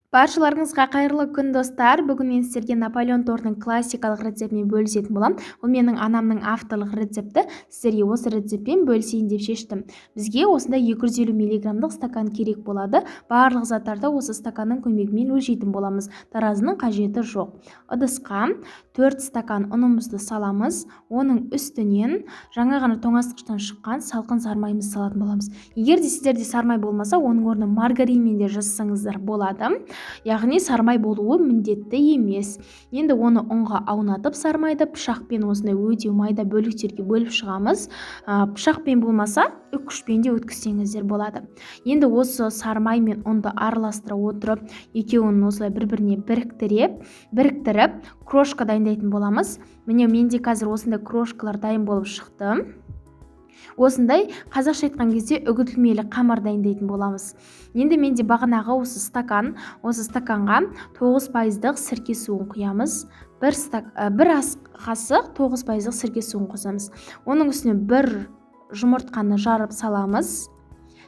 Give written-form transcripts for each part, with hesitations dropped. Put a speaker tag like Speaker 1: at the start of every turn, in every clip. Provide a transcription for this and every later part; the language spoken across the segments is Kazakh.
Speaker 1: Баршаларыңызға қайырлы күн, достар. Бүгін мен сіздерге Наполеон тортының классикалық рецептімен бөлісетін боламын. Ол менің анамның авторлық рецепті. Сіздерге осы рецептпен бөлісейін деп шештім. Бізге осында 250 миллиграммдық стакан керек болады. Барлық заттарды осы стаканның көмегімен өлшейтін боламыз. Таразының қажеті жоқ. Ыдысқа 4 стакан ұнымызды саламыз. Оның үстінен жаңа ғана тоңазытқыштан шыққан салқын сармайымызды салатын боламыз. Егер де сіздерде сармай болмаса, оның орнына маргаринмен де жасасаңыздар болады. Яғни сармай болуы міндетті емес. Енді оны ұнға аунатып сармайды пышақпен осындай өте майда бөліктерге бөліп шығамыз. Пышақпен болмаса үккішпен де өткізсеңіздер болады. Енді осы сармай мен ұнды араластыра отырып, екеуін осылай бір-біріне біріктіріп крошка дайындайтын боламыз. Міне менде қазір осындай крошкалар дайын болып шықты. Осындай қазақша айтқан кезде үгітілмелі қамыр дайындайтын боламыз. Енді менде бағанағы осы стаканға 9% сірке суын құямыз. Бір ас қасық 9% сірке суын қосамыз. Оның үстіне бір жұмыртқаны жарып саламыз.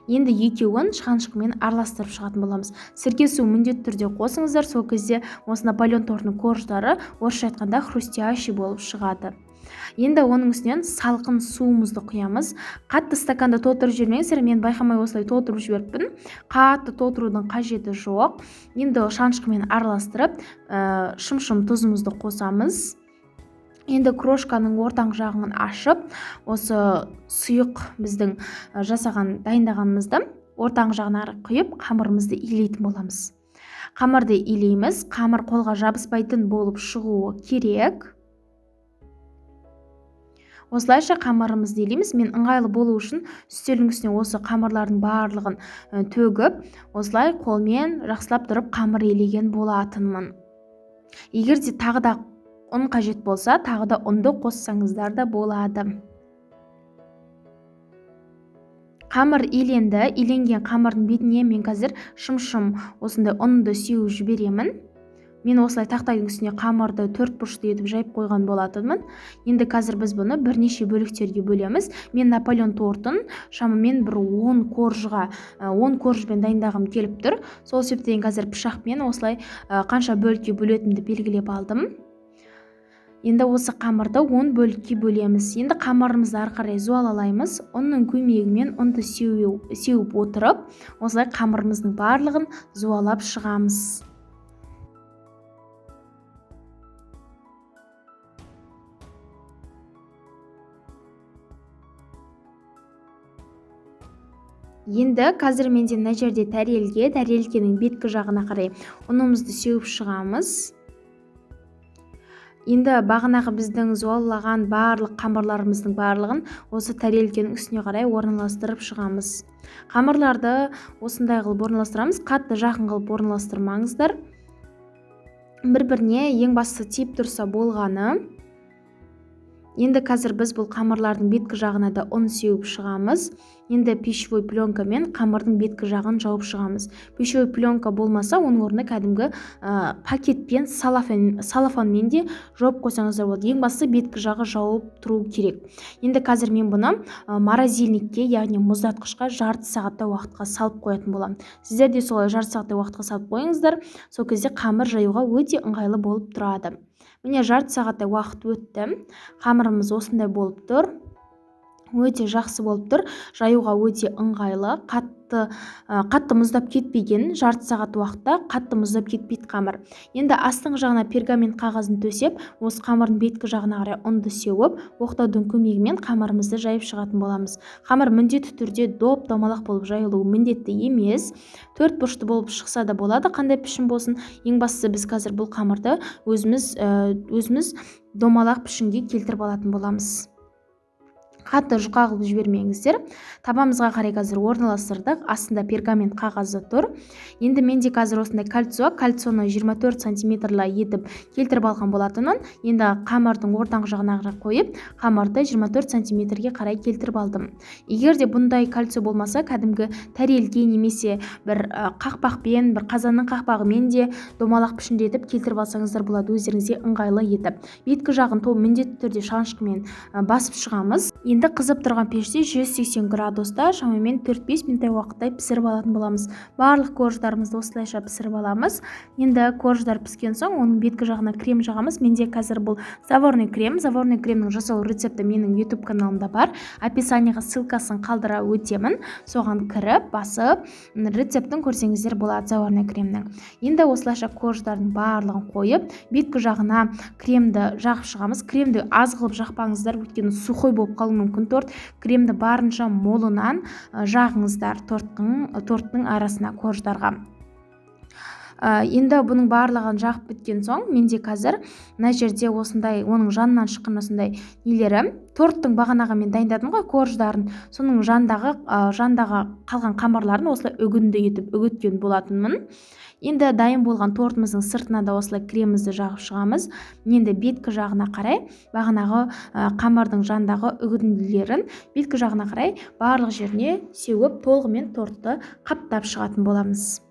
Speaker 1: Енді екеуін шықаншықымен араластырып шығатын боламыз. Сірке су міндетті түрде қосыңыздар, сол кезде осы Наполеон тортының корждары орысша айтқанда хрустящий болып шығады. Енді оның үстінен салқын суымызды құямыз. Қатты стаканды толтырып жібермеңіздер, мен байқамай осылай толтырып жіберіппін. Қатты толтырудың қажеті жоқ. Енді шаншқымен араластырып, шым-шым тұзымызды қосамыз. Енді крошканың ортаң жағын ашып, осы сұйық біздің дайындағанымызды ортаң жағына құйып, қамырымызды илейтін боламыз. Қамырды илейміз. Қамыр қолға жабыспайтын болып шығуы керек. Осылайша қамырымызды илейміз. Мен ыңғайлы болу үшін үстелдің үстіне осы қамырлардың барлығын төгіп, осылай қолмен жақсылап тұрып қамыр илеген болатынмын. Егер де тағы да ұн қажет болса, тағы да ұнды қоссаңыздар да болады. Қамыр иленді. Иленген қамырдың бетіне мен қазір шым-шым осындай ұнды сеуіп жіберемін. Мен осылай тақтайдың үстіне қамырды 4 бұрышты етіп жайып қойған болатынмын. Енді қазір біз бұны бірнеше бөліктерге бөлеміз. Мен Наполеон тортын шамамен бір 10 коржбен дайындағым келіп тұр. Сол себептен қазір пышақпен осылай қанша бөлікке бөлетінді белгілеп алдым. Енді осы қамырды 10 бөлікке бөлеміз. Енді қамырымызды ары қарай зуалалаймыз. Оның көмегімен ұнды сеуіп отырып, осылай қамырымыздың барлығын зуалап шығамыз. Енді қазір менде мына жерде тәрелкенің беткі жағына қарай ұнымызды сеуіп шығамыз. Енді бағанағы біздің зуалаған барлық қамырларымыздың барлығын осы тәрелкенің үстіне қарай орналастырып шығамыз. Қамырларды осындай қылып орналастырамыз. Қатты жақын қылып орналастырмаңыздар. Бір-біріне ең бастысы тиіп тұрса болғаны. Енді қазір біз бұл қамырлардың беткі жағына да ұн сеуіп шығамыз. Енді пищевой пленкамен қамырдың беткі жағын жауып шығамыз. Пищевой пленка болмаса, оның орнына кәдімгі пакетпен, салафанмен де жауып қойсаңыздар болады. Ең бастысы беткі жағы жауып тұру керек. Енді қазір мен бұны морозильникке, яғни мұздатқышқа жарты сағаттай уақытқа салып қоятын боламын. Сіздер де солай жарты сағаттай уақытқа салып қойыңыздар. Сол кезде қамыр жаюға өте ыңғайлы болып тұрады. Міне жарты сағаттай уақыт өтті. Қамырымыз осындай болып тұр. Өте жақсы болып тұр. Жаюға өте ыңғайлы. Қатты мұздап кетпеген, жарты сағат уақытта қатты мұздап кетпейді қамыр. Енді астың жағына пергамент қағазын төсеп, осы қамырдың беткі жағына қарай ұнды сеуіп, оқтаудың көмегімен қамырымызды жайып шығатын боламыз. Қамыр міндетті түрде домалақ болып жайылуы міндетті емес. 4 бұрышты болып шықса да болады, қандай пішін болсын. Ең бастысы біз қазір бұл қамырды өзіміз домалақ пішінге келтіріп алатын боламыз. Қатты жұқа қылып жібермеңіздер. Табамызға қарай қазір орналастырдық. Астында пергамент қағазы тұр. Енді менде қазір осындай кальцоны 24 сантиметрлі етіп келтіріп алған болатынмын. Енді қамырдың ортаң жағына қарай қойып, қамырды 24 сантиметрге қарай келтіріп алдым. Егер де бұндай кальцо болмаса, кәдімгі тәрелке немесе бір қақпақпен, бір қазанның қақпағымен де домалақ пішінде етіп келтіріп алсаңыздар болады, өздеріңізге ыңғайлы етіп. Беткі жағын міндетті түрде шаншқымен басып шығамыз. Енді қызып тұрған пеште 180 градуста шамамен 4-5 минуттай уақыттай пісіріп алатын боламыз. Барлық корждарымызды осылайша пісіріп аламыз. Енді корждар піскен соң оның беткі жағына крем жағамыз. Менде қазір бұл заварной крем. Заварной кремнің жасалу рецепті менің YouTube каналымда бар. Описанияға ссылкасын қалдыра өтемін. Соған кіріп, басып, рецептін көрсеңіздер болады заварной кремнің. Енді осылайша корждардың барлығын қойып, беткі жағына кремді жағып шығамыз. Кремді аз қылып жақпаңыздар, өйткені сухой болып қалуы мүмкін торт. Кремді барынша молынан жағыңыздар торттың арасына корждарға. Енді бұның барлығын жағып біткен соң, менде қазір мына жерде осындай оның жанынан шыққан осындай нелері, торттың бағанағы мен дайындадым ғой корждарын, соның жандағы қалған қамырларын осылай үгінді етіп үгіткен болатынмын. Енді дайын болған тортымыздың сыртына да осылай кремімізді жағып шығамыз. Енді беткі жағына қарай бағанағы қамырдың жандағы үгінділерін беткі жағына қарай барлық жеріне сеуіп толығымен тортты қаптап шығатын боламыз.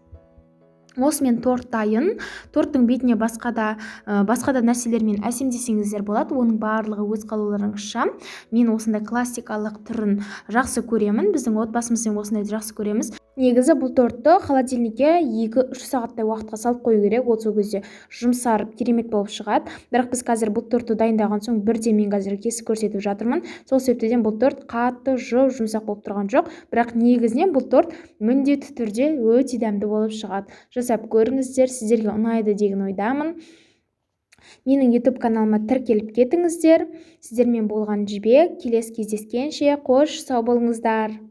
Speaker 1: Осымен торт дайын. Торттың бетіне басқа да нәрселермен әсемдесеңіздер болады. Оның барлығы өз қалауларыңызша. Мен осындай классикалық түрін жақсы көремін. Біздің отбасымызбен осындайды жақсы көреміз. Негізі бұл тортты холодильникке 2-3 сағаттай уақытқа салып қою керек. Ол сол кезде жұмсарып керемет болып шығады. Бірақ біз қазір бұл тортты дайындаған соң бірден мен қазір кесіп көрсетіп жатырмын. Сол себептен бұл торт қатты жұмсақ болып тұрған жоқ. Бірақ негізінен бұл торт міндетті түрде өте дәмді болып шығады. Жасап көріңіздер, сіздерге ұнайды деген ойдамын. Менің YouTube каналыма тіркеліп кетіңіздер. Сіздермен болған Жібек. Келесі кездескенше қош сау болыңыздар.